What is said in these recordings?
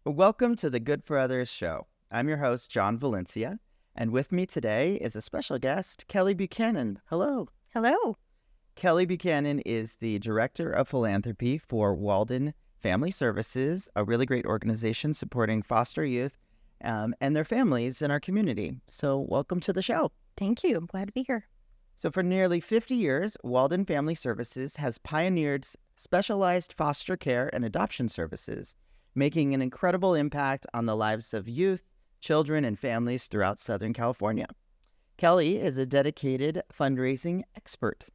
Welcome to the Good for Others show. I'm your host, John Valencia, and with me today is a special guest, Kellye Buchanan. Hello. Hello. Kellye Buchanan is the Director of Philanthropy for Waldon Family Services, a really great organization supporting foster youth and their families in our community. So welcome to the show. Thank you. I'm glad to be here. So for nearly 50 years, Waldon Family Services has pioneered specialized foster care and adoption services, making an incredible impact on the lives of youth, children, and families throughout Southern California. Kellye is a dedicated fundraising expert.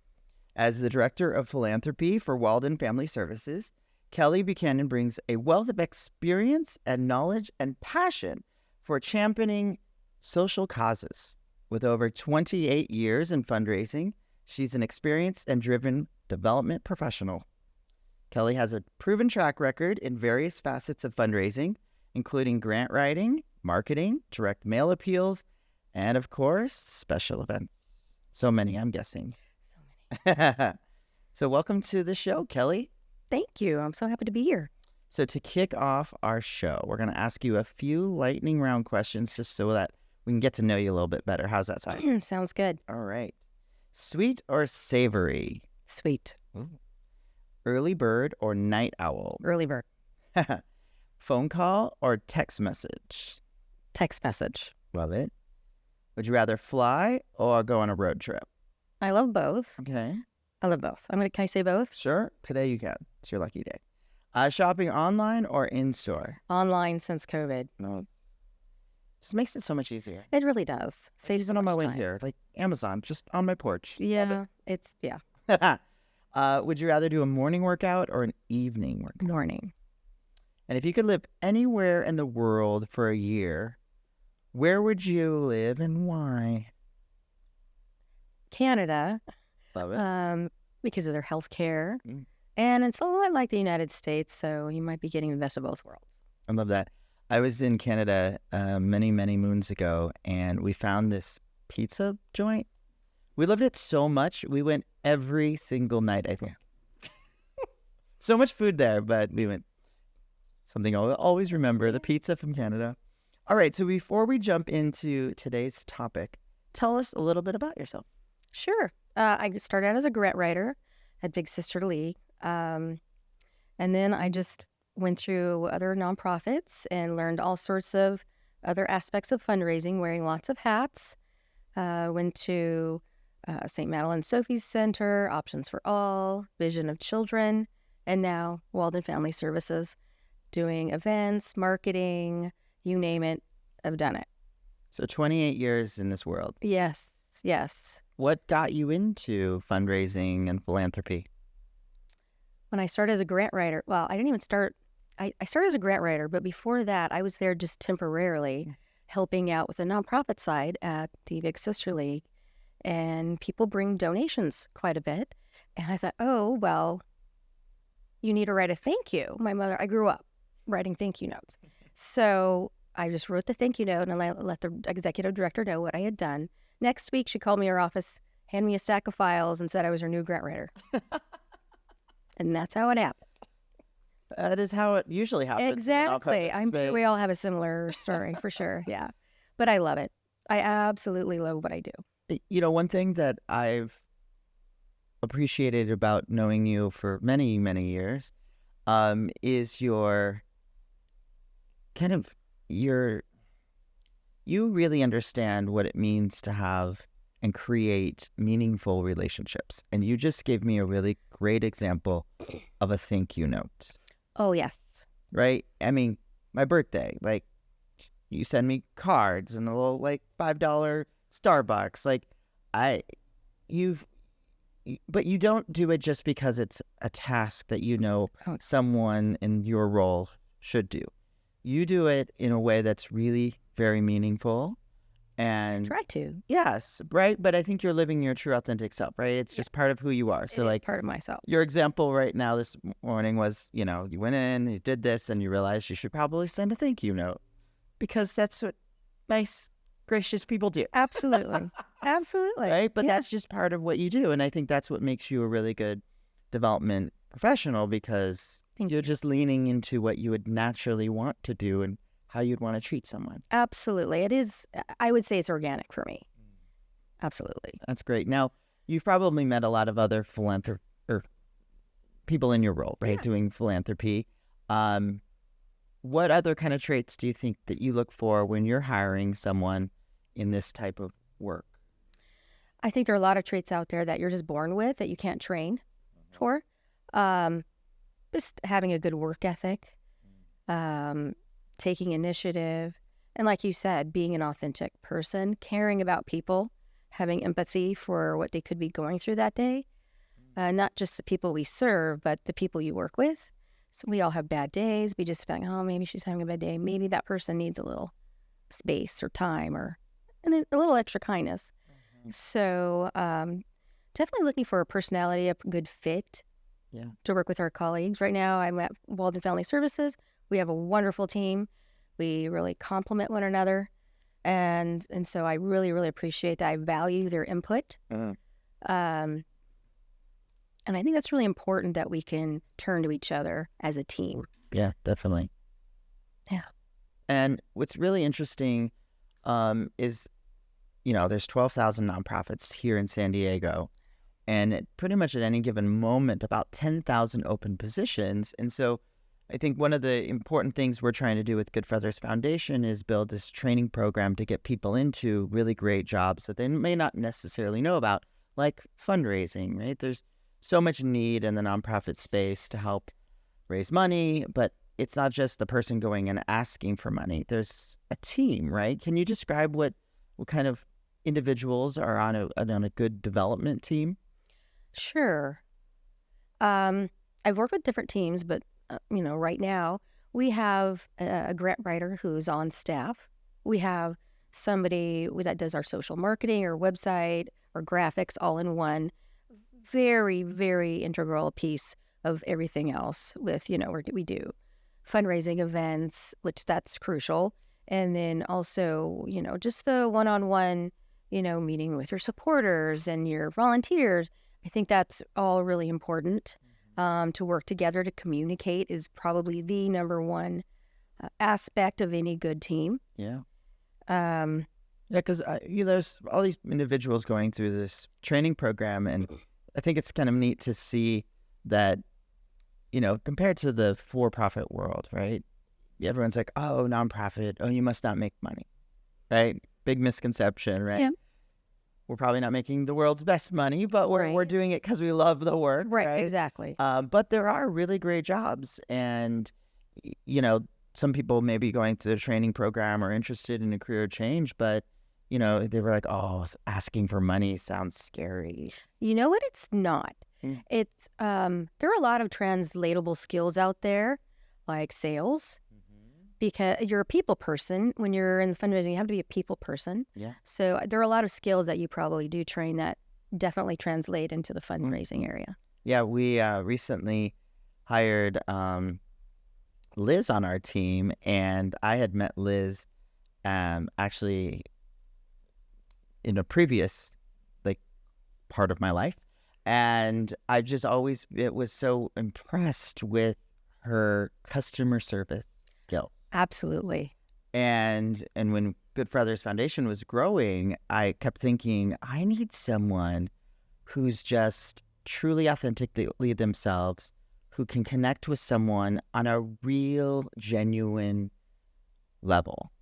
As the Director of Philanthropy for Waldon Family Services, Kellye Buchanan brings a wealth of experience and knowledge and passion for championing social causes. With over 28 years in fundraising, she's an experienced and driven development professional. Kellye has a proven track record in various facets of fundraising, including grant writing, marketing, direct mail appeals, and of course, special events. So many, I'm guessing. So many. So welcome to the show, Kellye. Thank you. I'm so happy to be here. So to kick off our show, we're going to ask you a few lightning round questions just so that we can get to know you a little bit better. How's that sound? Sounds good. All right. Sweet or savory? Sweet. Ooh. Early bird or night owl? Early bird. Phone call or text message? Text message. Love it. Would you rather fly or go on a road trip? I love both. Okay. I love both. Can I say both? Sure. Today you can. It's your lucky day. Shopping online or in-store? Online since COVID. No. Just makes it so much easier. It really does. Saves Even on my much way time. here, like Amazon, just on my porch. Yeah. Would you rather do a morning workout or an evening workout? Morning. And if you could live anywhere in the world for a year, where would you live and why? Canada. Love it. Because of their health care. Mm. And it's a lot like the United States, so you might be getting the best of both worlds. I love that. I was in Canada many, many moons ago, and we found this pizza joint. We loved it so much, we went every single night, I think. So much food there, but we went. Something I'll always remember, the pizza from Canada. All right, so before we jump into today's topic, tell us a little bit about yourself. Sure. I started out as a grant writer at Big Sister League. And then I just went through other nonprofits and learned all sorts of other aspects of fundraising, wearing lots of hats. Went to St. Madeleine Sophie's Center, Options for All, Vision of Children, and now Waldon Family Services, doing events, marketing, you name it, I've done it. So 28 years in this world. Yes. What got you into fundraising and philanthropy? When I started as a grant writer, well, I didn't even start. I started as a grant writer, but before that, I was there just temporarily helping out with the nonprofit side at the Big Sister League. And people bring donations quite a bit. And I thought, oh, well, you need to write a thank you. I grew up writing thank you notes. So I just wrote the thank you note and I let the executive director know what I had done. Next week, she called me to her office, handed me a stack of files, and said I was her new grant writer. And that's how it happened. That is how it usually happens. Exactly. I'm sure we all have a similar story, for sure. Yeah. But I love it. I absolutely love what I do. You know, one thing that I've appreciated about knowing you for many, many years is you really understand what it means to have and create meaningful relationships. And you just gave me a really great example of a thank you note. Oh, yes. Right? I mean, my birthday, like, you send me cards and a little, like, $5 Starbucks. But you don't do it just because it's a task that someone in your role should do. You do it in a way that's really very meaningful. And Try to. Yes, right? But I think you're living your true authentic self, right? It's just part of who you are. So, It's part of myself. your example right now this morning was, you went in, you did this, and you realized you should probably send a thank you note because that's what nice, gracious people do. Absolutely. Absolutely. Right? But Yeah. that's just part of what you do. And I think that's what makes you a really good development professional because Thank You're you. just leaning into what you would naturally want to do and how you'd want to treat someone. Absolutely. It is, I would say it's organic for me. Absolutely. That's great. Now, you've probably met a lot of other or people in your role, right? Yeah. Doing philanthropy. What other kind of traits do you think that you look for when you're hiring someone in this type of work? I think there are a lot of traits out there that you're just born with that you can't train for. Um, just having a good work ethic, taking initiative, and like you said, being an authentic person, caring about people, having empathy for what they could be going through that day. Not just the people we serve, but the people you work with. So we all have bad days. We just think, oh, maybe she's having a bad day. Maybe that person needs a little space or time and a little extra kindness. So definitely looking for a personality, a good fit to work with our colleagues. Right now, I'm at Waldon Family Services. We have a wonderful team. We really complement one another. And so I really, really appreciate that. I value their input. And I think that's really important that we can turn to each other as a team. Yeah, definitely. Yeah. And what's really interesting is, there's 12,000 nonprofits here in San Diego, and pretty much at any given moment, about 10,000 open positions. And so I think one of the important things we're trying to do with Good Feathers Foundation is build this training program to get people into really great jobs that they may not necessarily know about, like fundraising, right? There's so much need in the nonprofit space to help raise money, but it's not just the person going and asking for money. There's a team, right? Can you describe what kind of individuals are on a good development team? Sure. I've worked with different teams, but right now we have a grant writer who's on staff. We have somebody that does our social marketing or website or graphics all in one. Very, very integral piece of everything else with, we do fundraising events, which that's crucial. And then also, just the one-on-one, meeting with your supporters and your volunteers. I think that's all really important. To work together to communicate is probably the number one aspect of any good team. Yeah. Yeah, because there's all these individuals going through this training program, and I think it's kind of neat to see that, compared to the for-profit world, right? Everyone's like, oh, nonprofit, oh, you must not make money, right? Big misconception, right? Yeah. We're probably not making the world's best money, but we're doing it because we love the work, right? Exactly. But there are really great jobs, and, some people may be going through the training program or interested in a career change, but they were like, oh, asking for money sounds scary. You know what? It's not. It's there are a lot of translatable skills out there, like sales, because you're a people person. When you're in fundraising, you have to be a people person. Yeah. So there are a lot of skills that you probably do train that definitely translate into the fundraising area. Yeah, we recently hired Liz on our team, and I had met Liz actually in a previous part of my life, and I just always was so impressed with her customer service skills. Absolutely. And when Good Feathers Foundation was growing, I kept thinking, I need someone who's just truly authentically themselves, who can connect with someone on a real, genuine level.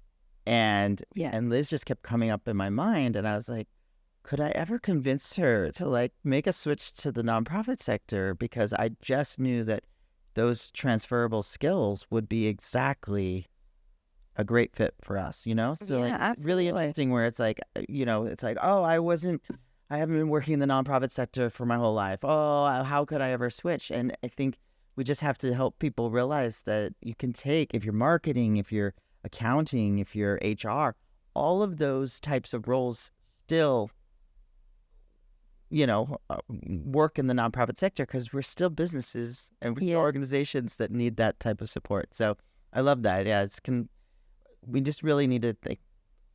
And Liz just kept coming up in my mind, and I was like, could I ever convince her to make a switch to the nonprofit sector? Because I just knew that those transferable skills would be exactly a great fit for us, So it's really interesting where it's like, oh, I haven't been working in the nonprofit sector for my whole life. Oh, how could I ever switch? And I think we just have to help people realize that you can take, if you're marketing, if you're accounting, if you're HR, all of those types of roles still, work in the nonprofit sector, because we're still businesses and we're still organizations that need that type of support. So I love that. Yeah, we just really need to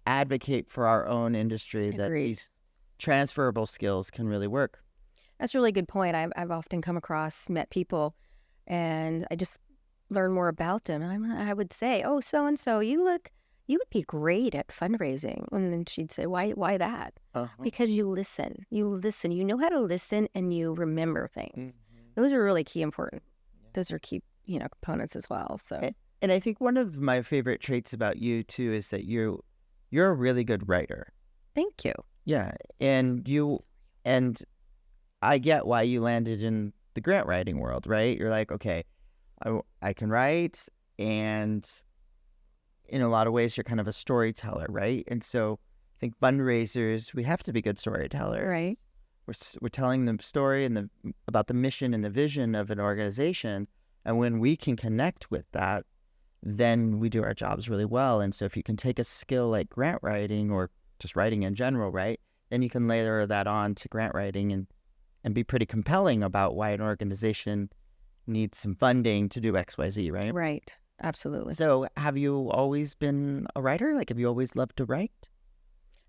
advocate for our own industry. Agreed. That these transferable skills can really work. That's a really good point. I've often met people and I just learn more about them. And I would say, "Oh, so and so, you would be great at fundraising." And then she'd say, "Why that?" Because you listen. You listen. You know how to listen, and you remember things. Those are really key important. Those are key, components as well. So, And I think one of my favorite traits about you too is that you're a really good writer. thank you. Yeah, and I get why you landed in the grant writing world, right? You're like, okay, I can write, and in a lot of ways, you're kind of a storyteller, right? And so I think fundraisers, we have to be good storytellers. Right. We're telling the story and about the mission and the vision of an organization, and when we can connect with that, then we do our jobs really well. And so if you can take a skill like grant writing or just writing in general, right, then you can layer that on to grant writing and be pretty compelling about why an organization needs some funding to do XYZ, right? Right. Absolutely. So have you always been a writer? Like, have you always loved to write?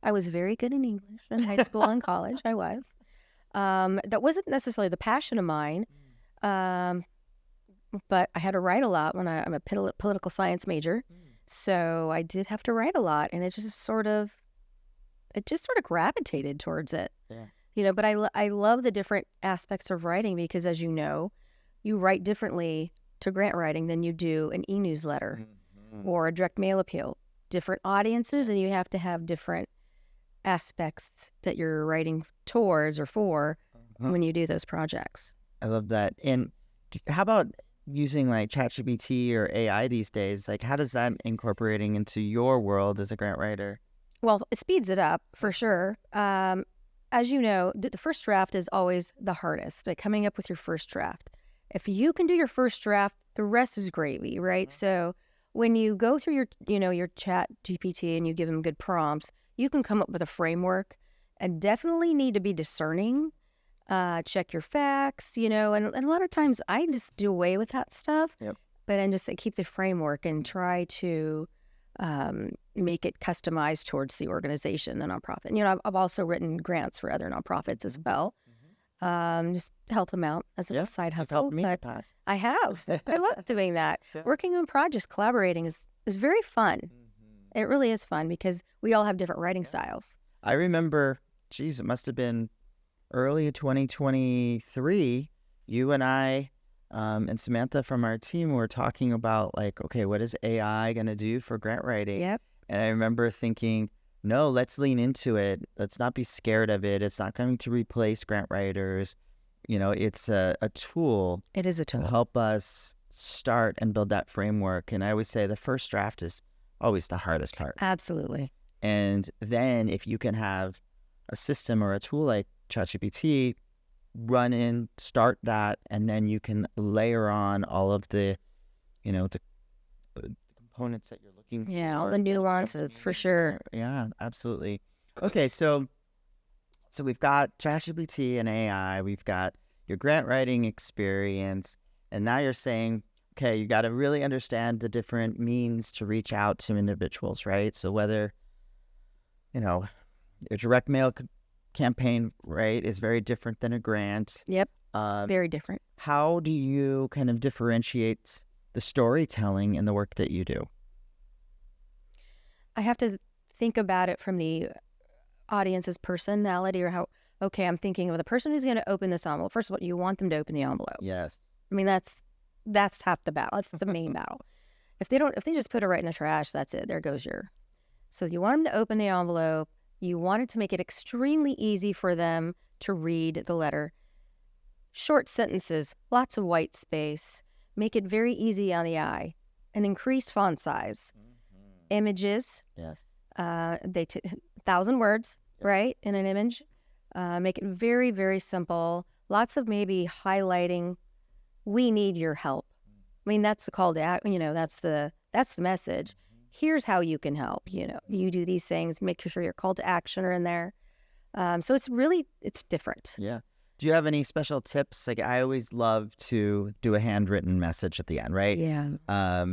I was very good in English in high school and college. I was. That wasn't necessarily the passion of mine, but I had to write a lot when I'm a political science major. So I did have to write a lot, and it just sort of gravitated towards it. Yeah. But I love the different aspects of writing because, as you know, you write differently to grant writing than you do an e-newsletter or a direct mail appeal. Different audiences, and you have to have different aspects that you're writing towards or for when you do those projects. I love that. And how about using like ChatGPT or AI these days? Like, how does that incorporating into your world as a grant writer? Well, it speeds it up for sure. As you know, the first draft is always the hardest, like coming up with your first draft. If you can do your first draft, the rest is gravy, right? So when you go through your chat GPT and you give them good prompts, you can come up with a framework, and definitely need to be discerning. Check your facts, and a lot of times I just do away with that stuff. Yep. But I just keep the framework and try to make it customized towards the organization, the nonprofit. I've also written grants for other nonprofits as well. Just to help them out as a side hustle. Helped me in the But past. I have. I love doing that. Sure. Working on projects, collaborating is very fun. It really is fun because we all have different writing styles. I remember, geez, it must have been early 2023. You and I and Samantha from our team were talking about like, okay, what is AI going to do for grant writing? Yep. And I remember thinking, no, let's lean into it. Let's not be scared of it. It's not going to replace grant writers. It's a tool. It is a to tool. help us start and build that framework. And I would say the first draft is always the hardest part. Absolutely. And then if you can have a system or a tool like ChatGPT run in, start that, and then you can layer on all of the components that you're looking for. Yeah, all the nuances for sure. Yeah, absolutely. Okay, so we've got ChatGPT and AI, we've got your grant writing experience, and now you're saying, okay, you got to really understand the different means to reach out to individuals, right? So whether, a direct mail campaign, right, is very different than a grant. Yep, very different. How do you kind of differentiate the storytelling in the work that you do? I have to think about it from the audience's personality or I'm thinking of the person who's going to open this envelope. First of all, you want them to open the envelope. Yes. I mean, that's half the battle. That's the main battle. If they just put it right in the trash, that's it. There goes So you want them to open the envelope. You want it to make it extremely easy for them to read the letter. Short sentences, lots of white space. Make it very easy on the eye. An increased font size. Images. Yes. 1,000 words, right, in an image. Make it very, very simple. Lots of maybe highlighting, we need your help. I mean, that's the call to action, that's the message. Here's how you can help, you do these things, make sure your call to action are in there. So it's different. Yeah. Do you have any special tips? Like, I always love to do a handwritten message at the end, right? Yeah.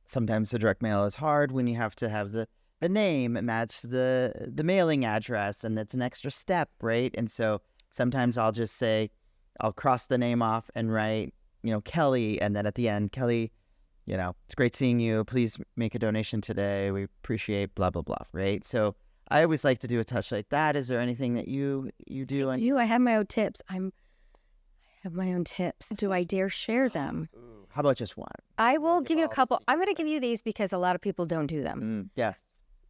Sometimes the direct mail is hard when you have to have the name match the mailing address, and it's an extra step, right? And so sometimes I'll just say, I'll cross the name off and write, Kellye, and then at the end, Kellye, it's great seeing you. Please make a donation today. We appreciate blah, blah, blah, right? So I always like to do a touch like that. Is there anything that you do? I do. I have my own tips. I have my own tips. Do I dare share them? How about just one? I will give you a couple. I'm going to give you these because a lot of people don't do them. Yes.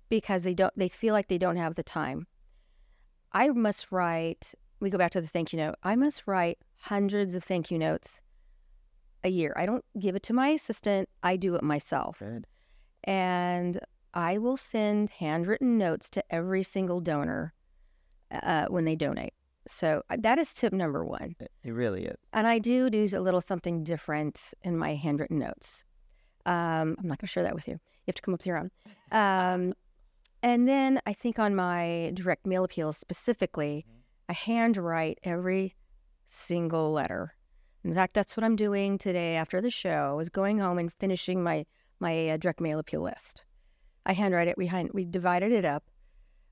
Because they feel like they don't have the time. I must write, we go back to the thank you note. I must write hundreds of thank you notes a year. I don't give it to my assistant. I do it myself. Good. And I will send handwritten notes to every single donor when they donate. So that is tip number one. It really is. And I do a little something different in my handwritten notes. I'm not going to share that with you. You have to come up with your own. And then I think on my direct mail appeals specifically, I handwrite every single letter. In fact, that's what I'm doing today after the show, is going home and finishing my direct mail appeal list. I handwrite it. We divided it up.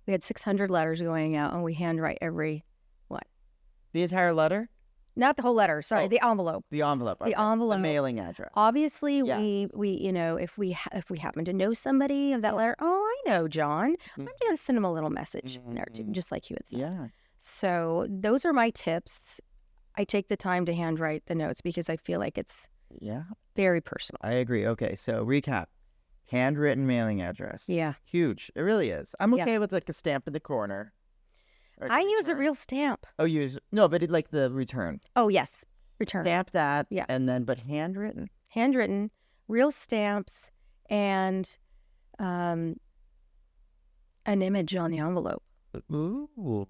We had 600 letters going out, and we handwrite every one. The entire letter? Not the whole letter. Sorry, the envelope. The envelope. Okay. The envelope. The mailing address. Obviously, yes. we if we happen to know somebody of that letter, I know John. I'm going to send him a little message or two, just like you had said. Yeah. So those are my tips. I take the time to handwrite the notes because I feel like it's very personal. I agree. Okay, so recap. Handwritten mailing address. Yeah. Huge. It really is. I'm okay with like a stamp in the corner. I use a real stamp. Oh, no, but like the return. Oh, yes. Return. Stamp that. Yeah. And then, but handwritten. Handwritten, real stamps, and an image on the envelope. Ooh.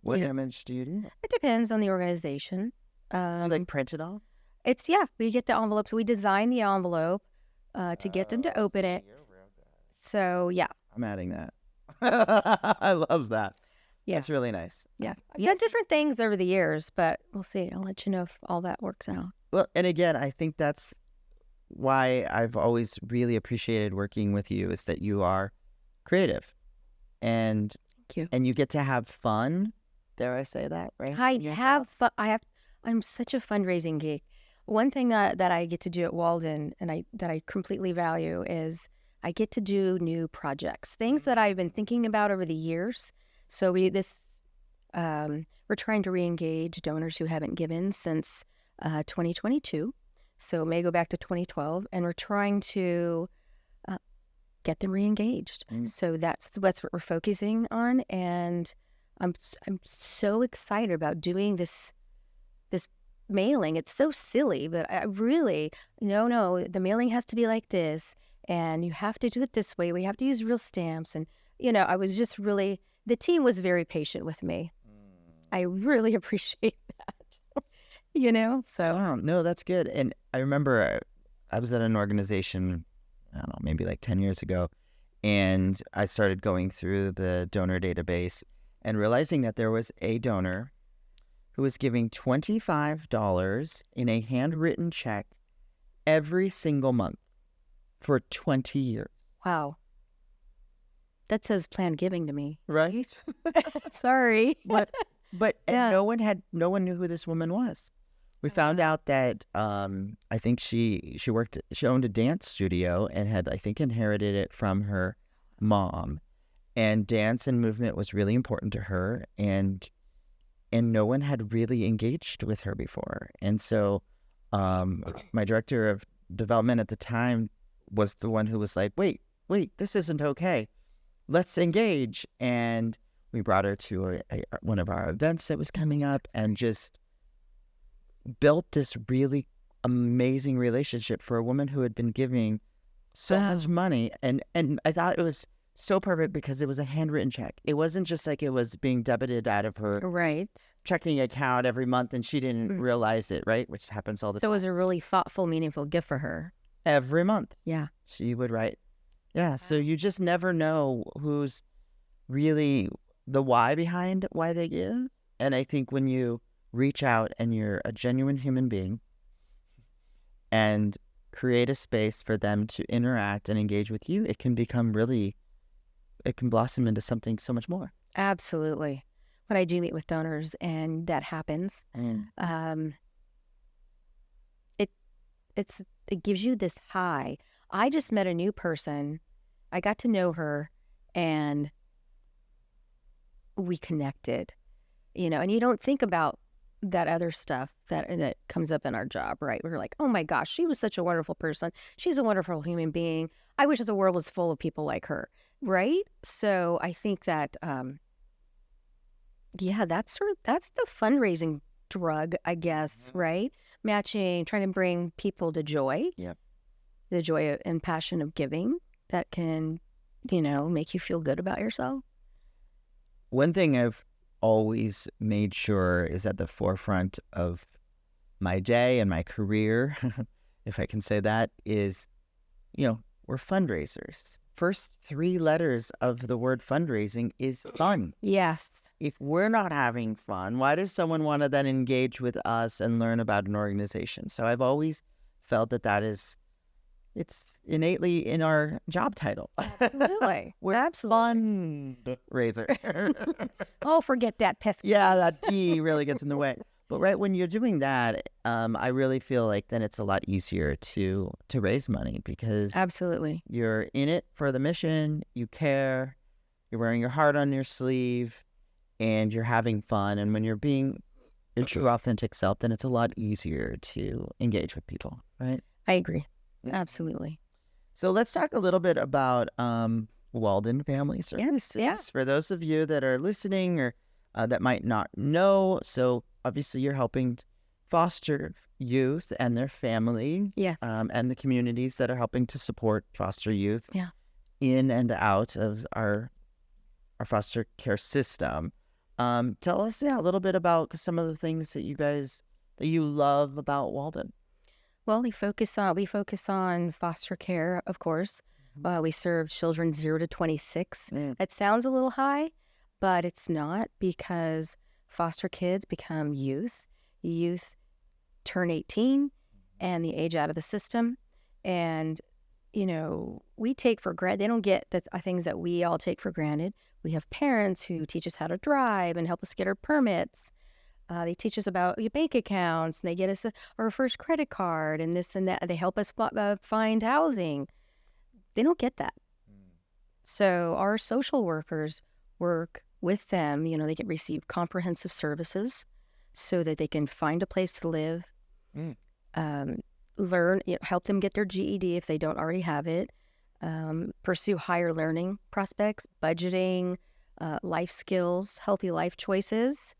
What image do you do? It depends on the organization. So like print it off? We get the envelope. So we design the envelope to get them to open it. So, yeah. I'm adding that. I love that. Yeah. That's really nice. Yeah. I've done different things over the years, but we'll see. I'll let you know if all that works out. Well, and again, I think that's why I've always really appreciated working with you, is that you are creative. And Thank you. And you get to have fun. Dare I say that, right? I have fun. I'm such a fundraising geek. One thing that I get to do at Waldon and that I completely value is I get to do new projects, things that I've been thinking about over the years. So we're trying to re-engage donors who haven't given since 2022. So it may go back to 2012, and we're trying to get them re-engaged. So that's what we're focusing on, and I'm so excited about doing this mailing. It's so silly, but I really no, the mailing has to be like this, and you have to do it this way. We have to use real stamps, and I was just really. The team was very patient with me. I really appreciate that. So. Oh, no, that's good. And I remember I was at an organization, I don't know, maybe like 10 years ago, and I started going through the donor database and realizing that there was a donor who was giving $25 in a handwritten check every single month for 20 years. Wow. That says planned giving to me. Right? Sorry. But and no one knew who this woman was. We found out that I think she owned a dance studio and had, I think, inherited it from her mom. And dance and movement was really important to her, and no one had really engaged with her before. And so my director of development at the time was the one who was like, wait, this isn't okay. Let's engage. And we brought her to one of our events that was coming up and just built this really amazing relationship for a woman who had been giving so much money. And I thought it was so perfect because it was a handwritten check. It wasn't just like it was being debited out of her checking account every month and she didn't realize it, right? Which happens all the time. So it was a really thoughtful, meaningful gift for her. Every month. Yeah. She would write. Yeah. So you just never know who's really the why behind why they give. And I think when you reach out and you're a genuine human being and create a space for them to interact and engage with you, it can blossom into something so much more. Absolutely. When I do meet with donors and that happens, it gives you this high. I just met a new person. I got to know her, and we connected, and you don't think about that other stuff that comes up in our job, right? We're like, oh my gosh, she was such a wonderful person. She's a wonderful human being. I wish the world was full of people like her, right? So I think that, that's the fundraising drug, I guess, right? Trying to bring people to joy. Yeah. The joy and passion of giving that can, make you feel good about yourself. One thing I've always made sure is at the forefront of my day and my career, if I can say that, is, we're fundraisers. First 3 letters of the word fundraising is fun. Yes. If we're not having fun, why does someone want to then engage with us and learn about an organization? So I've always felt that it's innately in our job title. Absolutely. We're Absolutely. fundraiser. Oh, forget that pesky. Yeah, that D really gets in the way. But right when you're doing that, I really feel like then it's a lot easier to raise money because Absolutely. you're in it for the mission, you care, you're wearing your heart on your sleeve, and you're having fun. And when you're being your true authentic self, then it's a lot easier to engage with people, right? I agree. Absolutely. So let's talk a little bit about Waldon Family Services. Yeah. For those of you that are listening or that might not know, so obviously you're helping foster youth and their families, Yes. and the communities that are helping to support foster youth, Yeah. in and out of our foster care system. Tell us a little bit about some of the things that you love about Waldon. Well, we focus on foster care, of course. We serve children 0 to 26. It sounds a little high, but it's not, because foster kids become youth. Youth turn 18 and they age out of the system. And, we take for granted, they don't get the things that we all take for granted. We have parents who teach us how to drive and help us get our permits. They teach us about your bank accounts, and they get us our first credit card and this and that. They help us find housing. They don't get that. So our social workers work with them. They receive comprehensive services so that they can find a place to live, learn, help them get their GED if they don't already have it, pursue higher learning prospects, budgeting, life skills, healthy life choices.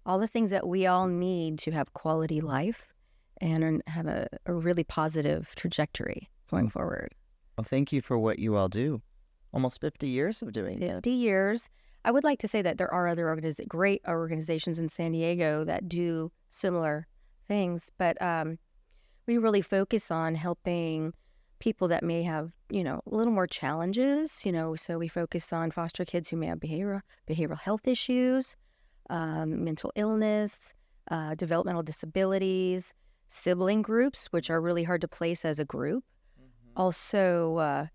All the things that we all need to have quality life and have a really positive trajectory going forward. Well, thank you for what you all do. Almost 50 years of doing it. 50 years. I would like to say that there are other great organizations in San Diego that do similar things, but we really focus on helping people that may have, a little more challenges, so we focus on foster kids who may have behavioral health issues, mental illness, developmental disabilities, sibling groups, which are really hard to place as a group. Also,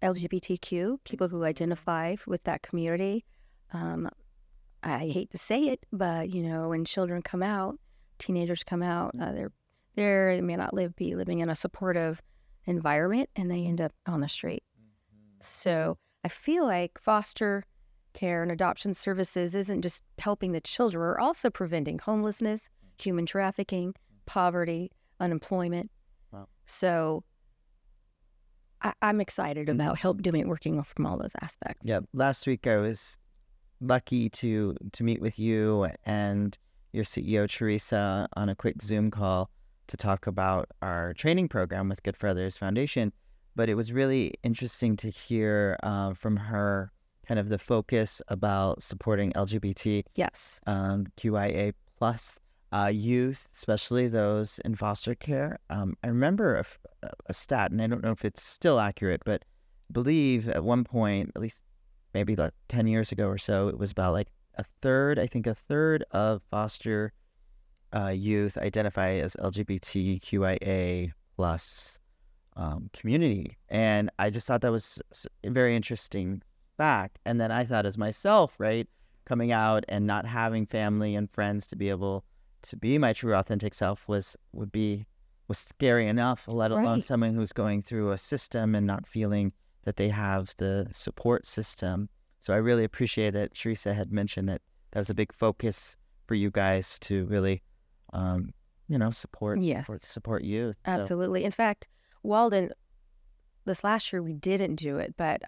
LGBTQ, people who identify with that community. I hate to say it, but, when children come out, teenagers come out, they may not be living in a supportive environment, and they end up on the street. So I feel like foster care and adoption services isn't just helping the children, we're also preventing homelessness, human trafficking, poverty, unemployment. Wow. So I'm excited about working from all those aspects. Yeah. Last week I was lucky to meet with you and your CEO, Teresa, on a quick Zoom call to talk about our training program with Good for Others Foundation. But it was really interesting to hear from her kind of the focus about supporting LGBT Yes. QIA plus youth, especially those in foster care. I remember a stat, and I don't know if it's still accurate, but I believe at one point, at least maybe like 10 years ago or so, it was about like a third of foster youth identify as LGBTQIA plus community. And I just thought that was a very interesting fact. And then I thought as myself, right, coming out and not having family and friends to be able to be my true authentic self would be was scary enough, let alone Right. someone who's going through a system and not feeling that they have the support system. So I really appreciate that Teresa had mentioned that that was a big focus for you guys to really, support Yes, youth. So, absolutely. In fact, Walden, this last year we didn't do it, but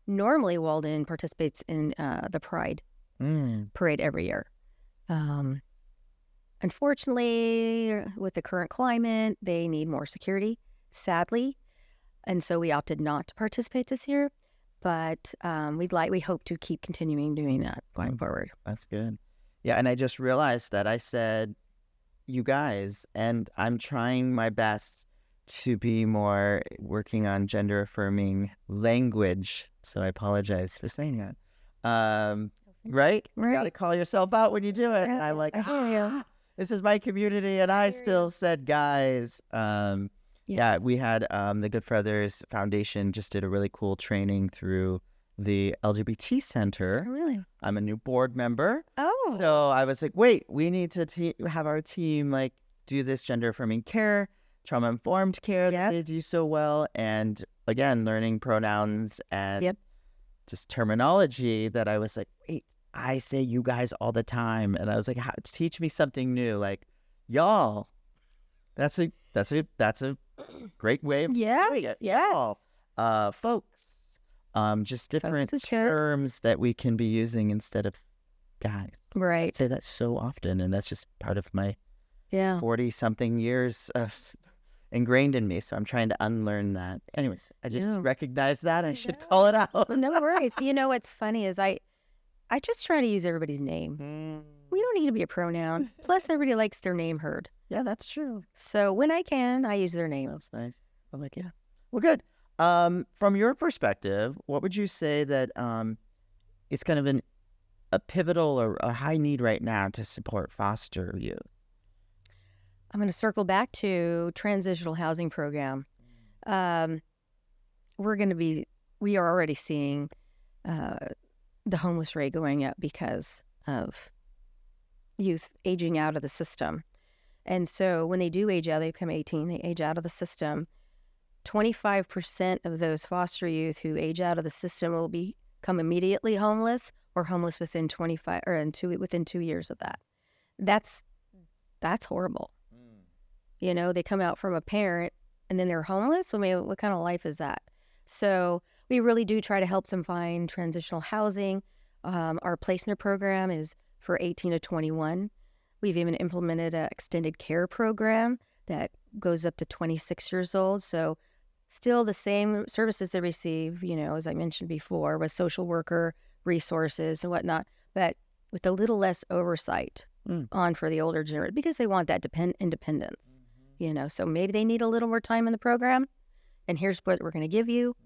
normally Walden participates in the Pride parade every year. Um, Unfortunately, with the current climate, they need more security, sadly. And so we opted not to participate this year. But we hope to keep continuing doing that going forward. that's good. Yeah, and I just realized that I said you guys, and I'm trying my best to be more working on gender affirming language. So I apologize for saying that. Right? You got to Right. call yourself out when you do it. And I'm like, I hear you. this is my community, and I hear still you. said guys. Yeah, Yes. we had the Good Feathers Foundation just did a really cool training through the LGBT Oh, Center. really? I'm a new board member. Oh. So I was like, wait, we need to have our team like do this gender affirming care, trauma informed care that Yep. they do so well. And again, learning pronouns and Yep. just terminology that I was like, wait, I say you guys all the time. And I was like, teach me something new. Like, y'all, that's a great way of doing it. Yes. Y'all, Yes. folks, just different is good. terms that we can be using instead of guys. I Right. say that so often, and that's just part of my Yeah. 40-something years ingrained in me. So I'm trying to unlearn that. Anyways, I just Yeah. recognize that. I should call it out. No worries. You know what's funny is I just try to use everybody's name. We don't need to be a pronoun. Plus, everybody likes their name heard. Yeah, that's true. So when I can, I use their name. That's nice. I'm like, yeah. Well, good. From your perspective, what would you say that is kind of a pivotal or a high need right now to support foster youth? I'm going to circle back to transitional housing program. We are already seeing the homeless rate going up because of youth aging out of the system. And so when they do age out, they become 18, they age out of the system. 25% of those foster youth who age out of the system will become immediately homeless or homeless within 2 years of that. That's horrible. You know, they come out from a parent and then they're homeless. I mean, what kind of life is that? So we really do try to help them find transitional housing. Our placement program is for 18 to 21. We've even implemented an extended care program that goes up to 26 years old. So still the same services they receive, you know, as I mentioned before, with social worker resources and whatnot, but with a little less oversight on for the older generation because they want that independence, you know. So maybe they need a little more time in the program, and here's what we're going to give you,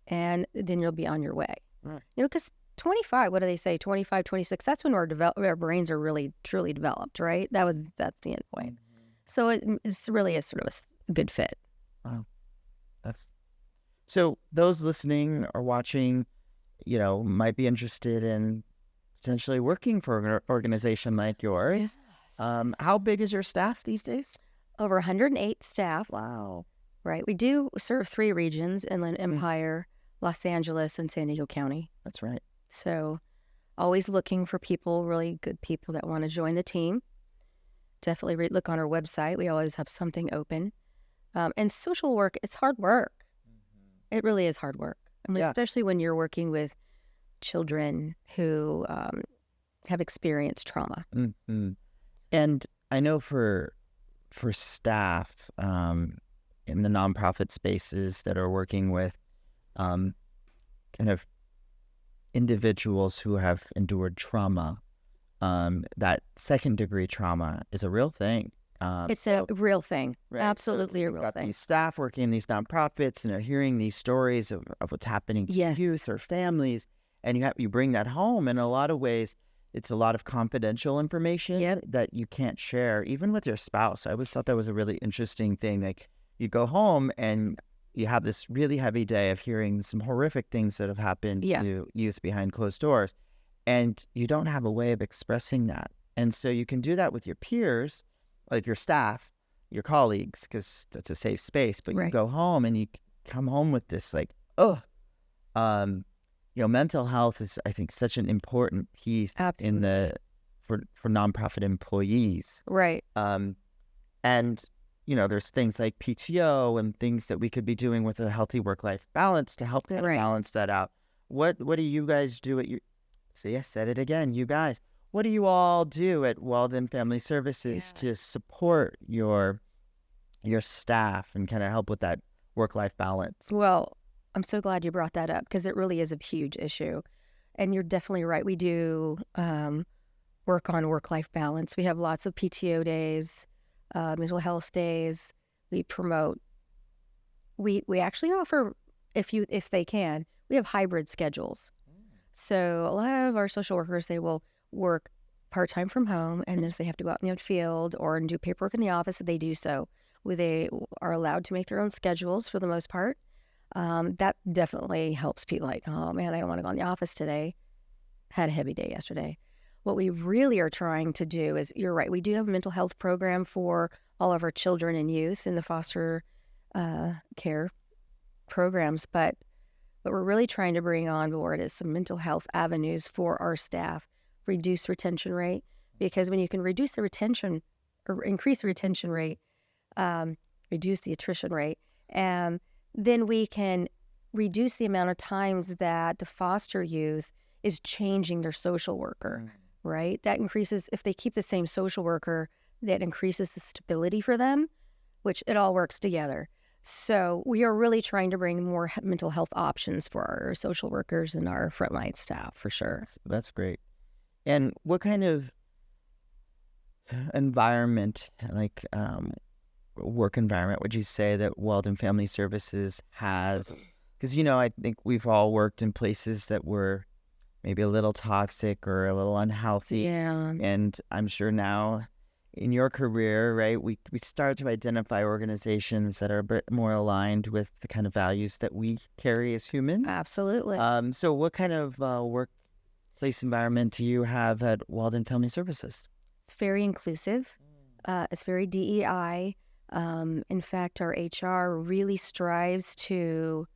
and then you'll be on your way. Right. You know, because 25, what do they say? 25, 26, that's when our brains are really, truly developed, right? That's the end point. So it's really a sort of a good fit. Wow. So those listening or watching, you know, might be interested in potentially working for an organization like yours. Yes. How big is your staff these days? Over 108 staff. Wow. Right. We do serve 3 regions: Inland Empire, Los Angeles, and San Diego County. That's right. So always looking for people, really good people that want to join the team. Definitely look on our website. We always have something open. And social work, it's hard work. It really is hard work. I mean, especially when you're working with children who have experienced trauma. And I know for staff in the nonprofit spaces that are working with kind of individuals who have endured trauma, that second degree trauma is a real thing. It's a real thing. Right. Absolutely So a real got thing. These staff working in these nonprofits, and they're hearing these stories of what's happening to youth or families, and you bring that home. In a lot of ways, it's a lot of confidential information that you can't share, even with your spouse. I always thought that was a really interesting thing. Like, you go home and you have this really heavy day of hearing some horrific things that have happened to youth behind closed doors, and you don't have a way of expressing that. And so you can do that with your peers, like your staff, your colleagues because that's a safe space, but you Right. go home and you come home with this mental health is, I think, such an important piece Absolutely. for nonprofit employees. Right. And there's things like PTO and things that we could be doing with a healthy work-life balance to help kind of Right. balance that out. What do you guys do at your? See, I said it again, you guys. What do you all do at Waldon Family Services Yeah. to support your staff and kind of help with that work-life balance? Well, I'm so glad you brought that up because it really is a huge issue. And you're definitely right. We do work on work-life balance. We have lots of PTO days, mental health days. We promote. We actually offer, if they can, we have hybrid schedules. So a lot of our social workers, they will work part-time from home, and then if they have to go out in the field or do paperwork in the office, they do so. They are allowed to make their own schedules for the most part. That definitely helps people like, oh man, I don't want to go in the office today. Had a heavy day yesterday. What we really are trying to do is, you're right, we do have a mental health program for all of our children and youth in the foster care programs, but what we're really trying to bring on board is some mental health avenues for our staff, reduce retention rate, because when you can reduce the retention or increase the retention rate, reduce the attrition rate, and then we can reduce the amount of times that the foster youth is changing their social worker, right? That increases, if they keep the same social worker, that increases the stability for them, which it all works together. So we are really trying to bring more mental health options for our social workers and our frontline staff, for sure. That's great. And what kind of environment, like work environment, would you say that Waldon Family Services has? Because, I think we've all worked in places that were maybe a little toxic or a little unhealthy. Yeah. And I'm sure now in your career, right, we start to identify organizations that are a bit more aligned with the kind of values that we carry as humans. Absolutely. So what kind of workplace environment do you have at Waldon Family Services? It's very inclusive. It's very DEI. In fact, our HR really strives to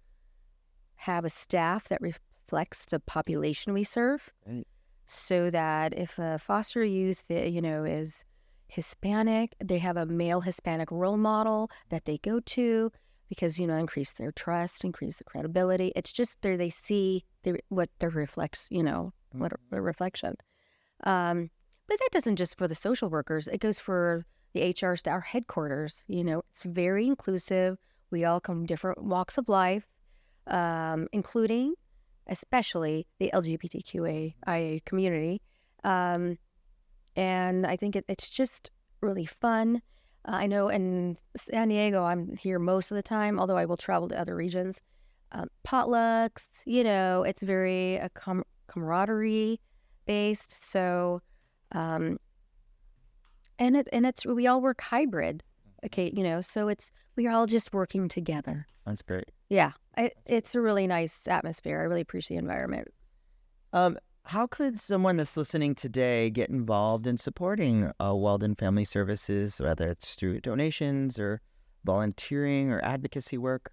have a staff that reflects the population we serve. Right. So that if a foster youth, is Hispanic, they have a male Hispanic role model that they go to because, increase their trust, increase the credibility. It's just there they see what their reflects, what the reflection. But that doesn't just for the social workers. It goes for the HR staff, our headquarters. It's very inclusive. We all come from different walks of life, including especially the LGBTQIA community. And I think it's just really fun. I know in San Diego, I'm here most of the time, although I will travel to other regions. Potlucks, it's very camaraderie based. So, and it's we all work hybrid. Okay, so we're all just working together. That's great. Yeah, it's a really nice atmosphere. I really appreciate the environment. How could someone that's listening today get involved in supporting Waldon Family Services, whether it's through donations or volunteering or advocacy work?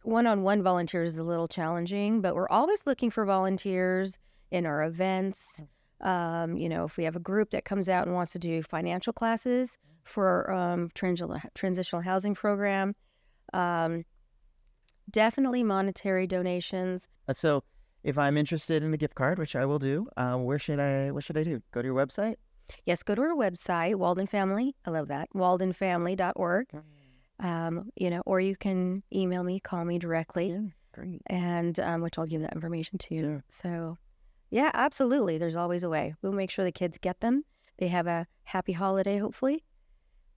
One-on-one volunteers is a little challenging, but we're always looking for volunteers in our events. If we have a group that comes out and wants to do financial classes for transitional housing program, definitely monetary donations. So if I'm interested in a gift card, which I will do, what should I do? Go to your website? Yes, go to our website, Waldon Family. I love that. WaldonFamily.org. Or you can email me, call me directly. Yeah, great. And which I'll give that information to you. Sure. So, yeah, absolutely. There's always a way. We'll make sure the kids get them. They have a happy holiday, hopefully.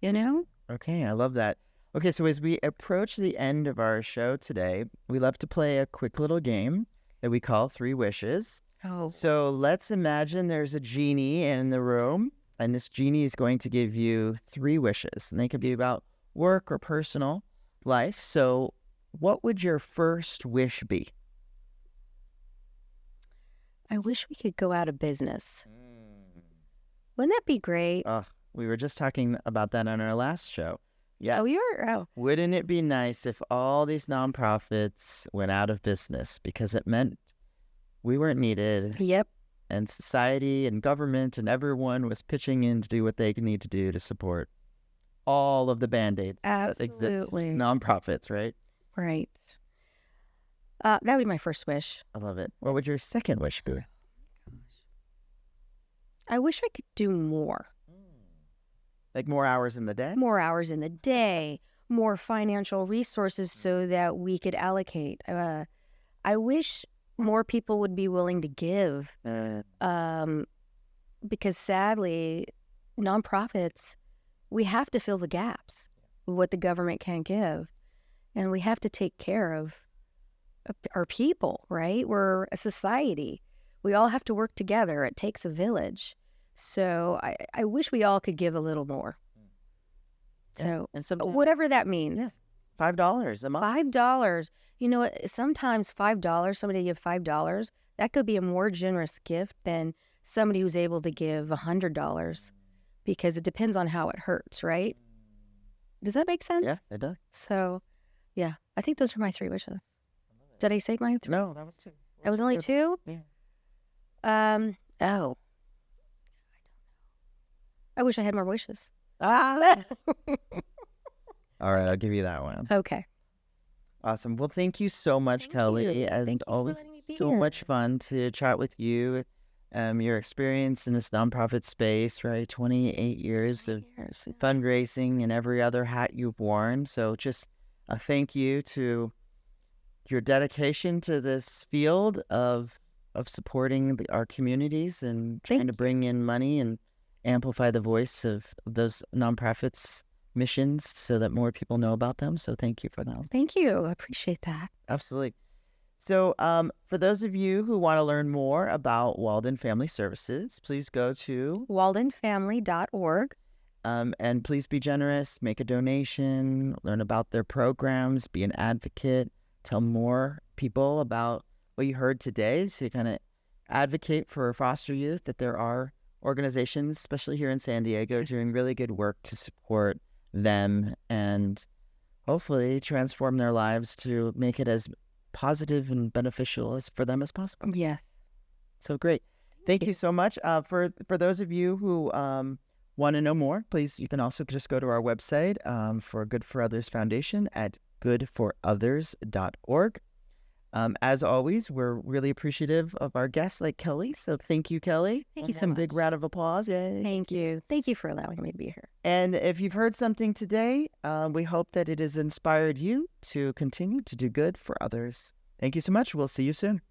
Okay, I love that. Okay, so as we approach the end of our show today, we love to play a quick little game that we call 3 Wishes. Oh. So let's imagine there's a genie in the room, and this genie is going to give you 3 wishes, and they could be about work or personal life. So what would your first wish be? I wish we could go out of business. Wouldn't that be great? We were just talking about that on our last show. Yes. Oh, you're. Oh, Wouldn't it be nice if all these nonprofits went out of business because it meant we weren't needed yep. and society and government and everyone was pitching in to do what they need to do to support all of the band-aids that exist Absolutely. nonprofits, right? Right. That would be my first wish. I love it. What would your second wish be? I wish I could do more. Like more hours in the day? More hours in the day, more financial resources so that we could allocate. I wish more people would be willing to give, because sadly, nonprofits, we have to fill the gaps of what the government can't give, and we have to take care of our people, right? We're a society. We all have to work together. It takes a village. So I wish we all could give a little more. So and sometimes, whatever that means. $5 a month. $5. You know what? Sometimes $5, somebody give $5, that could be a more generous gift than somebody who's able to give $100, because it depends on how it hurts, right? Does that make sense? Yeah, it does. So, yeah, I think those are my 3 wishes. Did I say my 3? No, that was 2. That was only 2? Yeah. Oh. I wish I had more wishes. Ah. All right, I'll give you that one. Okay. Awesome. Well, thank you so much, Thank Kellye. you. As Thank you for always, letting me be so here. much fun to chat with you. Your experience in this nonprofit space, right? 28 years of fundraising and every other hat you've worn. So just a thank you to your dedication to this field of supporting our communities and trying to bring in money and amplify the voice of those nonprofits' missions so that more people know about them. So thank you for that. Thank you. I appreciate that. Absolutely. So for those of you who want to learn more about Waldon Family Services, please go to WaldonFamily.org. And please be generous, make a donation, learn about their programs, be an advocate, tell more people about what you heard today, so you kind of advocate for foster youth, that there are organizations, especially here in San Diego, doing really good work to support them and hopefully transform their lives to make it as positive and beneficial as for them as possible. Yes. So great. Thank you so much. For those of you who want to know more, please, you can also just go to our website for Good for Others Foundation at goodforothers.org. As always, we're really appreciative of our guests like Kellye. So thank you, Kellye. Thank you so Some much. big round of applause. Yay. Thank you. Thank you for allowing me to be here. And if you've heard something today, we hope that it has inspired you to continue to do good for others. Thank you so much. We'll see you soon.